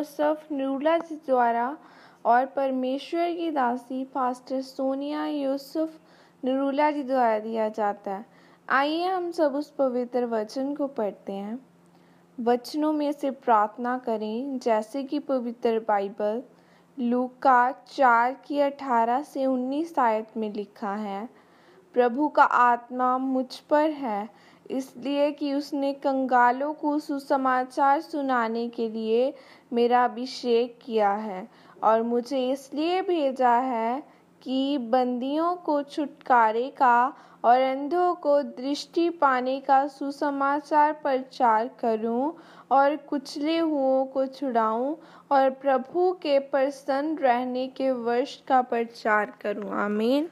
योसेफ निरूला जी द्वारा और परमेश्वर की दासी पास्टर सोनिया यूसुफ निरूला जी द्वारा दिया जाता है। आइए हम सब उस पवित्र वचन को पढ़ते हैं। वचनों में से प्रार्थना करें, जैसे कि पवित्र बाइबल लूका 4 की 18 से 19 आयत में लिखा है। प्रभु का आत्मा मुझ पर है, इसलिए कि उसने कंगालों को सुसमाचार सुनाने के लिए मेरा अभिषेक किया है, और मुझे इसलिए भेजा है कि बंदियों को छुटकारे का और अंधों को दृष्टि पाने का सुसमाचार प्रचार करूं, और कुचले हुओं को छुड़ाऊं, और प्रभु के प्रसन्न रहने के वर्ष का प्रचार करूं। आमीन।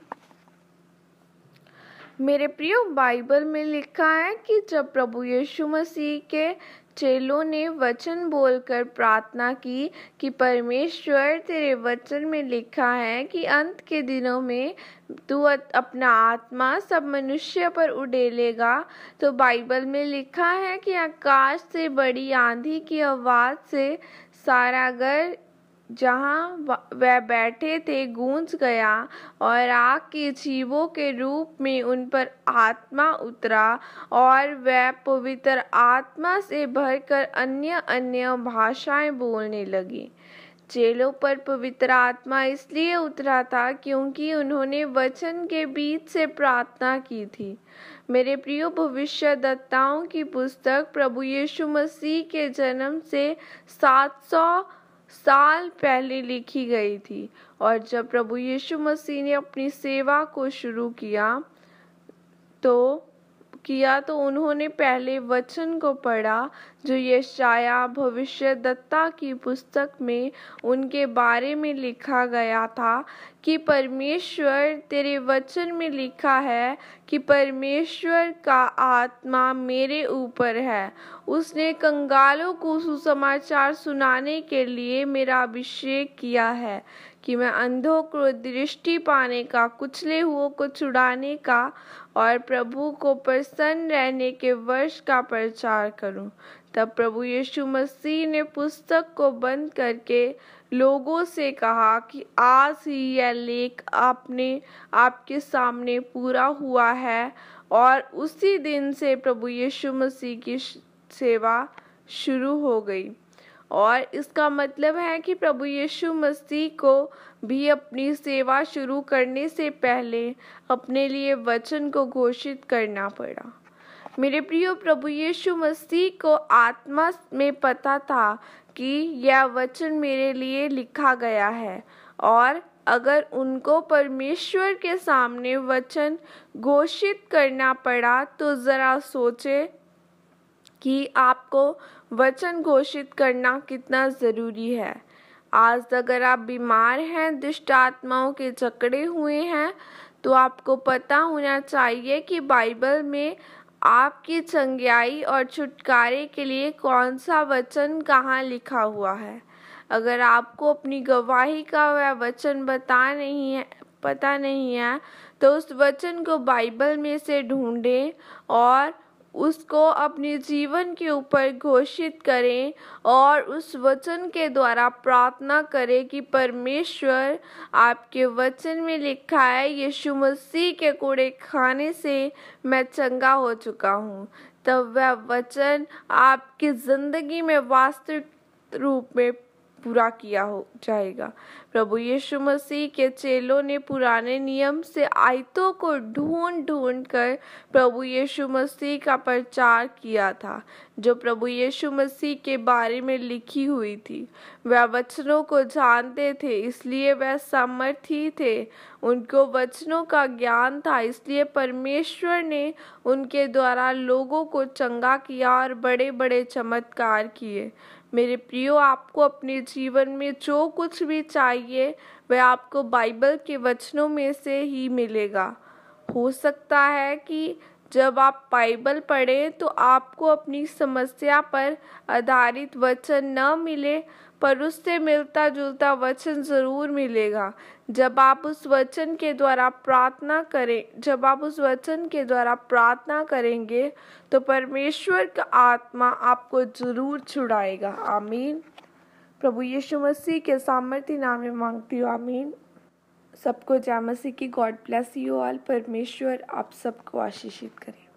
मेरे प्रियो, बाइबल में लिखा है कि जब प्रभु यीशु मसीह के चेलों ने वचन बोलकर प्रार्थना की कि परमेश्वर, तेरे वचन में लिखा है कि अंत के दिनों में तू अपना आत्मा सब मनुष्य पर उड़ेलेगा, तो बाइबल में लिखा है कि आकाश से बड़ी आंधी की आवाज़ से सारा घर जहाँ वह बैठे थे गूंज गया, और आग के जीवों के रूप में उन पर आत्मा उतरा, और वह पवित्र आत्मा से भरकर अन्य अन्य भाषाएं बोलने लगी। चेलों पर पवित्र आत्मा इसलिए उतरा था क्योंकि उन्होंने वचन के बीच से प्रार्थना की थी। मेरे प्रियो, भविष्यद्वक्ताओं की पुस्तक प्रभु यीशु मसीह के जन्म से 700 साल पहले लिखी गई थी, और जब प्रभु यीशु मसीह ने अपनी सेवा को शुरू किया तो उन्होंने पहले वचन को पढ़ा जो यशाया भविष्यद्वक्ता की पुस्तक में उनके बारे में लिखा गया था कि परमेश्वर, तेरे वचन में लिखा है कि परमेश्वर का आत्मा मेरे ऊपर है, उसने कंगालों को सुसमाचार सुनाने के लिए मेरा अभिषेक किया है कि मैं अंधों को दृष्टि पाने का, कुचले हुओं को छुड़ाने का और प्रभु को प्रसन्न रहने के वर्ष का प्रचार करूं। तब प्रभु यीशु मसीह ने पुस्तक को बंद करके लोगों से कहा कि आज ही यह लेख आपके सामने पूरा हुआ है, और उसी दिन से प्रभु यीशु मसीह की सेवा शुरू हो गई। और इसका मतलब है कि प्रभु यीशु मसीह को भी अपनी सेवा शुरू करने से पहले अपने लिए वचन को घोषित करना पड़ा। मेरे प्रियो, प्रभु यीशु मसीह को आत्मा में पता था कि यह वचन मेरे लिए लिखा गया है, और अगर उनको परमेश्वर के सामने वचन घोषित करना पड़ा तो ज़रा सोचे कि आपको वचन घोषित करना कितना ज़रूरी है। आज अगर आप बीमार हैं, दुष्ट आत्माओं के जकड़े हुए हैं, तो आपको पता होना चाहिए कि बाइबल में आपकी चंगाई और छुटकारे के लिए कौन सा वचन कहाँ लिखा हुआ है। अगर आपको अपनी गवाही का वह वचन पता नहीं है तो उस वचन को बाइबल में से ढूंढें और उसको अपने जीवन के ऊपर घोषित करें, और उस वचन के द्वारा प्रार्थना करें कि परमेश्वर, आपके वचन में लिखा है यीशु मसीह के कोड़े खाने से मैं चंगा हो चुका हूँ। तब वह वचन आपकी ज़िंदगी में वास्तविक रूप में पूरा किया हो जाएगा। प्रभु यीशु मसीह के चेलों ने पुराने नियम से आयतों को ढूंढ कर प्रभु यीशु मसीह का प्रचार किया था, जो प्रभु यीशु मसीह के बारे में लिखी हुई थी। वह वचनों को जानते थे, इसलिए वह सामर्थी थे। उनको वचनों का ज्ञान था, इसलिए परमेश्वर ने उनके द्वारा लोगों को चंगा किया और बड़े बड़े चमत्कार किए। मेरे प्रियो, आपको अपने जीवन में जो कुछ भी चाहिए वह आपको बाइबल के वचनों में से ही मिलेगा। हो सकता है कि जब आप बाइबल पढ़ें तो आपको अपनी समस्या पर आधारित वचन न मिले, पर उससे मिलता जुलता वचन ज़रूर मिलेगा। जब आप उस वचन के द्वारा प्रार्थना करेंगे तो परमेश्वर का आत्मा आपको ज़रूर छुड़ाएगा। आमीन। प्रभु यीशु मसीह के सामर्थ्य नाम में मांगती हूँ, आमीन। सबको जय मसीह की। God bless you all. परमेश्वर आप सबको आशीषित करे।